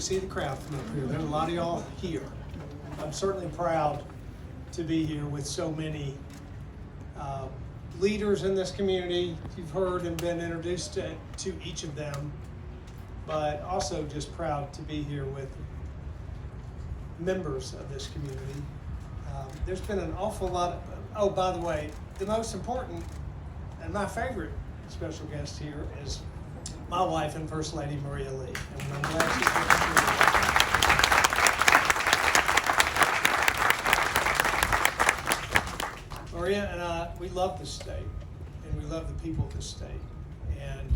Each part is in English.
can see the crowd from up here. There's a lot of y'all here. I'm certainly proud to be here with so many leaders in this community. You've heard and been introduced to each of them, but also just proud to be here with members of this community. There's been an awful lot of, oh, by the way, the most important and my favorite special guest here is my wife and First Lady Maria Lee. And I'm glad she's here. Maria and I, we love this state, and we love the people of this state. And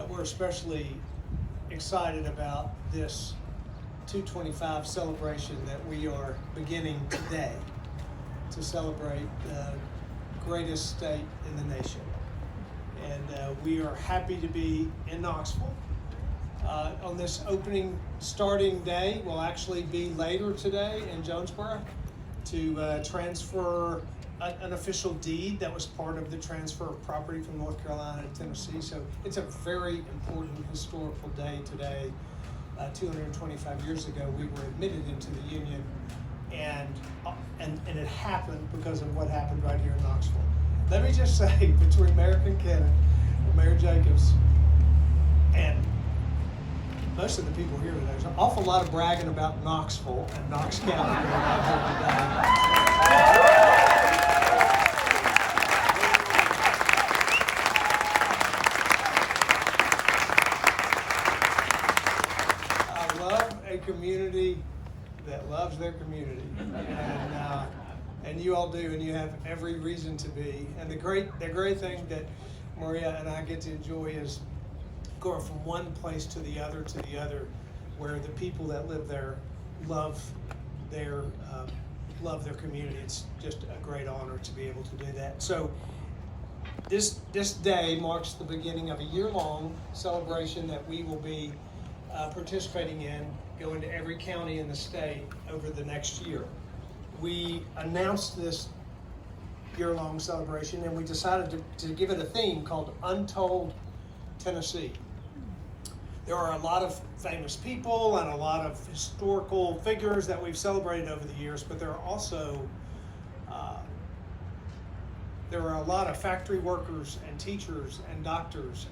we're especially excited about this 225 celebration that we are beginning today to celebrate the greatest state in the nation. And we are happy to be in Knoxville. On this starting day, will actually be later today in Jonesboro to transfer an official deed that was part of the transfer of property from North Carolina to Tennessee. So it's a very important historical day today. 225 years ago, we were admitted into the Union, and it happened because of what happened right here in Knoxville. Let me just say, between Mayor Kincannon and Mayor Jacobs, and most of the people here today, there's an awful lot of bragging about Knoxville and Knox County going on here today. Community that loves their community, and you all do, and you have every reason to be. And the great thing that Maria and I get to enjoy is going from one place to the other, where the people that live there love their community. It's just a great honor to be able to do that. So this day marks the beginning of a year-long celebration that we will be participating in, going to every county in the state over the next year. We announced this year-long celebration, and we decided to give it a theme called Untold Tennessee. There are a lot of famous people and a lot of historical figures that we've celebrated over the years, but there are also there are a lot of factory workers and teachers and doctors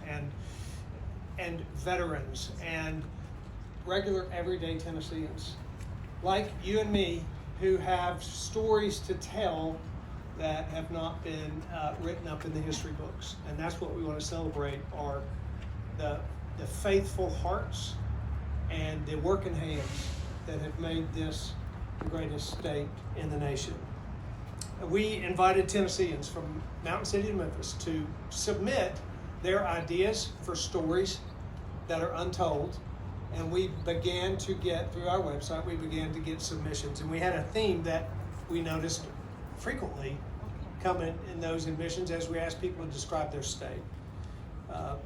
and veterans and regular everyday Tennesseans like you and me who have stories to tell that have not been written up in the history books. And that's what we want to celebrate, are the faithful hearts and the working hands that have made this the greatest state in the nation. We invited Tennesseans from Mountain City to Memphis to submit their ideas for stories that are untold, and we began to get, through our website, we began to get submissions, and we had a theme that we noticed frequently come in those admissions as we asked people to describe their state.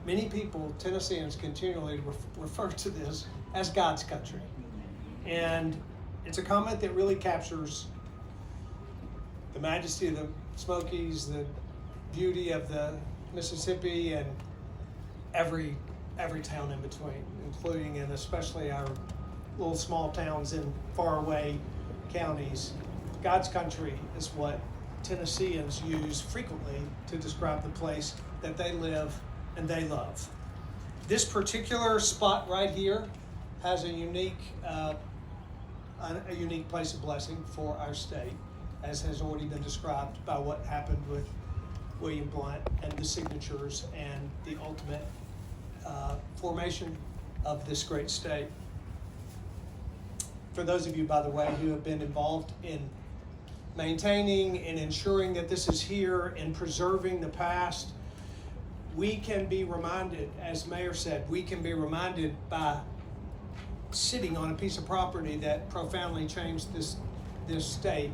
Many people, Tennesseans, continually refer to this as God's country, and it's a comment that really captures the majesty of the Smokies, the beauty of the Mississippi, and every town in between, including and especially our little small towns in faraway counties. God's country is what Tennesseans use frequently to describe the place that they live and they love. This particular spot right here has a unique place of blessing for our state, as has already been described by what happened with William Blount and the signatures and the ultimate formation of this great state. For those of you, by the way, who have been involved in maintaining and ensuring that this is here and preserving the past, we can be reminded, as Mayor said, we can be reminded by sitting on a piece of property that profoundly changed this state.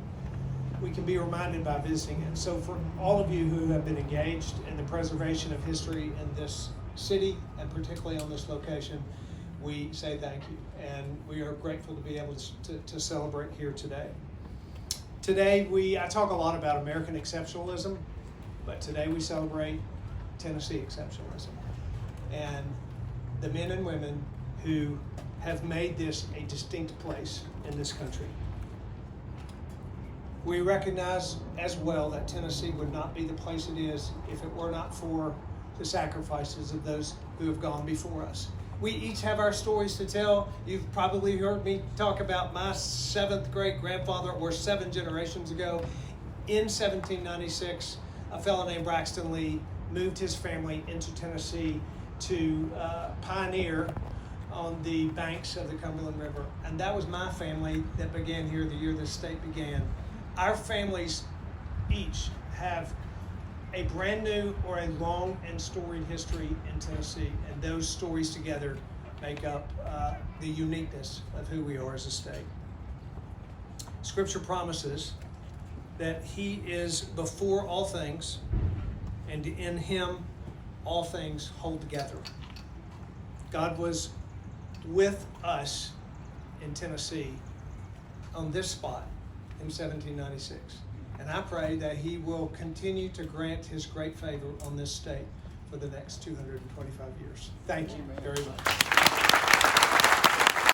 We can be reminded by visiting it. So for all of you who have been engaged in the preservation of history in this city, and particularly on this location, we say thank you. And we are grateful to be able to celebrate here today. Today, I talk a lot about American exceptionalism, but today we celebrate Tennessee exceptionalism. And the men and women who have made this a distinct place in this country. We recognize as well that Tennessee would not be the place it is if it were not for the sacrifices of those who have gone before us. We each have our stories to tell. You've probably heard me talk about my 7th great grandfather, or 7 generations ago. In 1796, a fellow named Braxton Lee moved his family into Tennessee to pioneer on the banks of the Cumberland River. And that was my family that began here the year this state began. Our families each have a brand new or a long and storied history in Tennessee, and those stories together make up the uniqueness of who we are as a state. Scripture promises that He is before all things, and in Him all things hold together. God was with us in Tennessee on this spot in 1796. And I pray that He will continue to grant His great favor on this state for the next 225 years. Thank you very much.